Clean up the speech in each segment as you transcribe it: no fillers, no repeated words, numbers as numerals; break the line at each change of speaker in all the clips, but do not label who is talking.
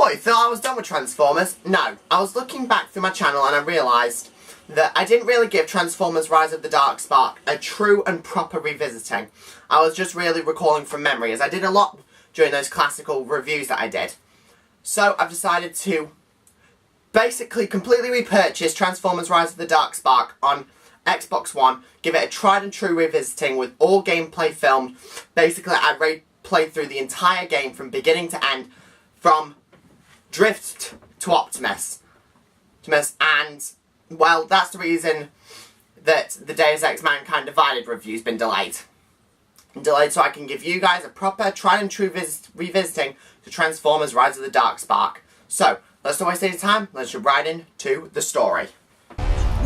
What, you thought I was done with Transformers? No. I was looking back through my channel and I realised that I didn't really give Transformers Rise of the Dark Spark a true and proper revisiting. I was just really recalling from memory, as I did a lot during those classical reviews that I did. So I've decided to basically completely repurchase Transformers Rise of the Dark Spark on Xbox One, give it a tried and true revisiting with all gameplay filmed. Basically, I played through the entire game from beginning to end, from Drift to Optimus. And, well, that's the reason that the Deus Ex Mankind Divided review's been delayed. Delayed so I can give you guys a proper tried and true revisiting to Transformers Rise of the Dark Spark. So, let's not waste any time, let's jump right into the story.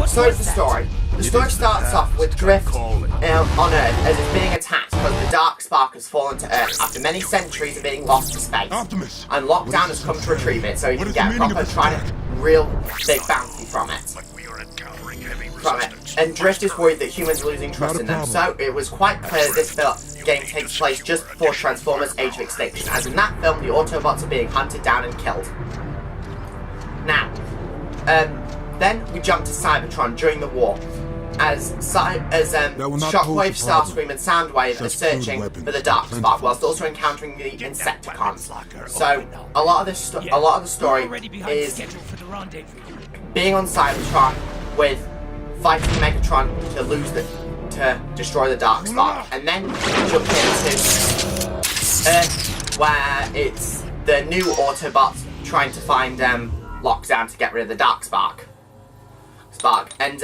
So it's the story. The story starts off with Drift on Earth as it's being attacked because the Dark Spark has fallen to Earth after many centuries of being lost to space. And Lockdown has come to retrieve it so he can get a proper, real big bounty from it. And Drift is worried that humans are losing trust in them, so it was quite clear that this game takes place just before Transformers Age of Extinction, as in that film the Autobots are being hunted down and killed. Now, then we jump to Cybertron during the war, as Shockwave, Starscream and Soundwave are searching for the Dark Spark, whilst also encountering the Insecticons. So a lot of the story is being on Cybertron with fighting Megatron to destroy the Dark Spark, and then jump into Earth, where it's the new Autobots trying to find Lockdown to get rid of the Dark Spark. And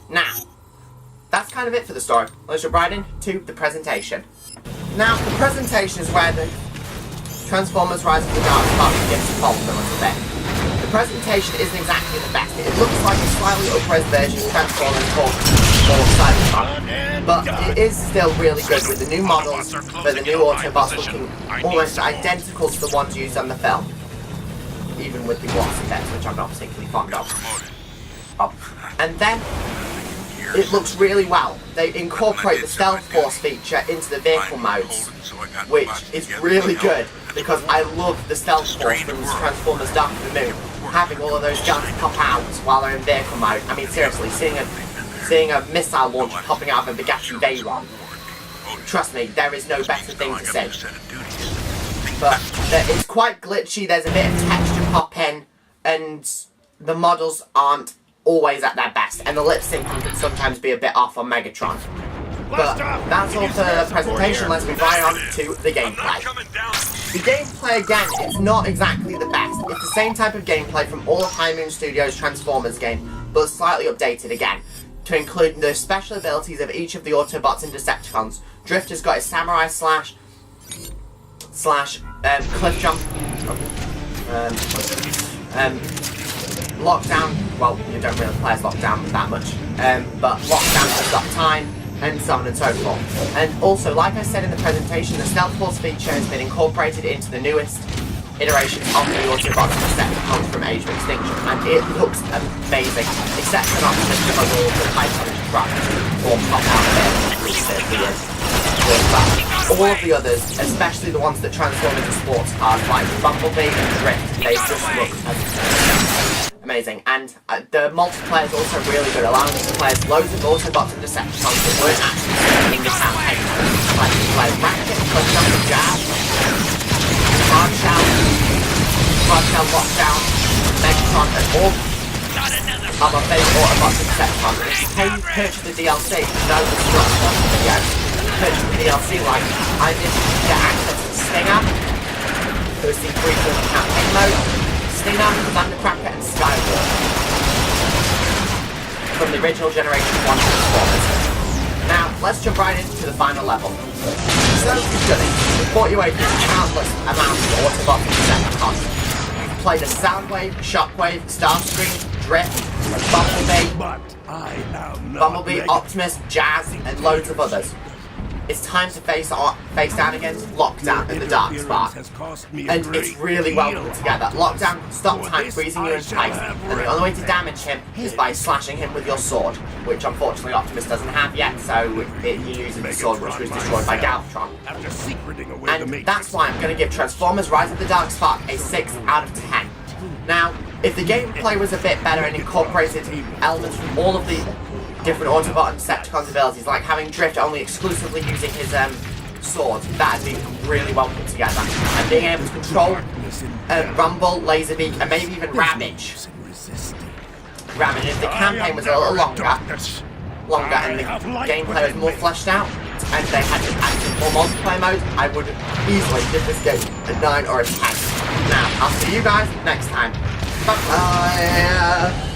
now, that's kind of it for the story. Let's jump right into the presentation. Now, the presentation is where the Transformers Rise of the Dark Spark begins to falter a little bit. The presentation isn't exactly the best. It looks like a slightly up-res version of Transformers for Cybertron, but it is still really good with the new models for the new Autobots looking almost identical to the ones used on the film, even with the gloss effects, which I'm not particularly fond of. And then it looks really well. They incorporate the Stealth Force feature into the vehicle modes, which is really good because I love the Stealth Force from Transformers Dark of the Moon, having all of those guns pop out while they're in vehicle mode. I mean, seriously, seeing a missile launcher popping out of a Bugatti Veyron, trust me, there is no better thing to see. But it's quite glitchy, there's a bit of texture pop in, and the models aren't always at their best, and the lip syncing can sometimes be a bit off on Megatron. But that's all for the presentation. Let's move right on to the gameplay. The gameplay, again, it's not exactly the best. It's the same type of gameplay from all of High Moon Studios' Transformers game, but slightly updated again, to include the special abilities of each of the Autobots and Decepticons. Drift has got his Samurai Slash, Cliff Jump, Lockdown, well, you don't really play as Lockdown that much, but Lockdown has got Time, and so on and so forth. And also, like I said in the presentation, the Stealth Force feature has been incorporated into the newest iteration of the Autobots and Decepticons from Age of Extinction, and it looks amazing, except for not just because all the iconic trucks all pop out of it, which is weird. But all of the others, especially the ones that transform into sports cars like Bumblebee and Drift, they just look amazing. And the multiplayer is also really good, allowing you to play as loads of Autobots and Decepticons that weren't actually in the town anyway. Like you play Ratchet, Cliffjump, and Jazz, Hardshell, Lockdown, Megatron, and all of my favourite Autobots and Decepticons. And if you purchase the DLC, you know the structure of the video. Purchase the DLC, like I did get access to Stinger, there was the free campaign mode, Stinger, Thundercracker, and Skywalker from the original Generation 1 Transformers. Now, let's jump right into the final level. So, we brought you over countless amounts of Autobots and Decepticons. You can play the Soundwave, Shockwave, Starscream, Drift, Bumblebee, Optimus, Jazz, and loads of others. it's time to face down against Lockdown and the Dark Spark. And it's really well put together. Lockdown can stop time freezing you in place, and the only way to damage him is by slashing him with your sword, which unfortunately Optimus doesn't have yet, so he uses the sword which was destroyed by Galvatron. And that's why I'm going to give Transformers Rise of the Dark Spark a 6 out of 10. Now, if the gameplay was a bit better and incorporated elements from all of the different Autobot and Decepticons abilities, like having Drift only exclusively using his sword, that'd be really well put together. And being able to control Rumble, Laserbeak, and maybe even Ravage. Ravage, if the campaign was a little longer and the gameplay was more fleshed out, and they had more multiplayer mode, I would easily give this game a 9 or a 10. Now, I'll see you guys next time. Bye-bye!